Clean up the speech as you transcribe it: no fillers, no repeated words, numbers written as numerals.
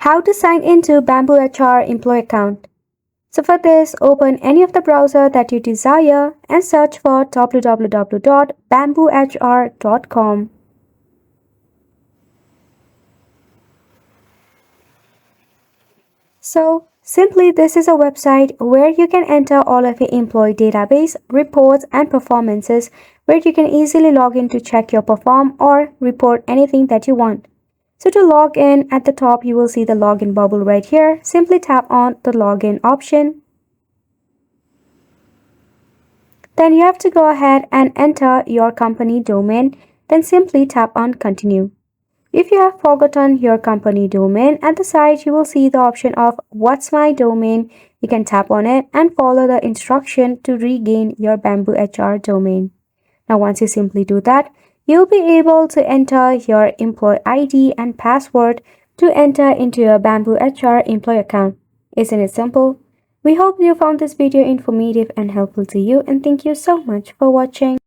How to sign into BambooHR Employee Account. So for this, open any of the browser that you desire and search for www.bamboohr.com. So simply this is a website where you can enter all of your employee database, reports and performances, where you can easily log in to check your perform or report anything that you want. So to log in, at the top you will see the login bubble right here. Simply tap on the login option. Then you have to go ahead and enter your company domain. Then simply tap on continue. If you have forgotten your company domain, at the side you will see the option of what's my domain. You can tap on it and follow the instruction to regain your BambooHR domain. Now once you simply do that, you'll be able to enter your employee ID and password to enter into your BambooHR employee account. Isn't it simple? We hope you found this video informative and helpful to you, and thank you so much for watching.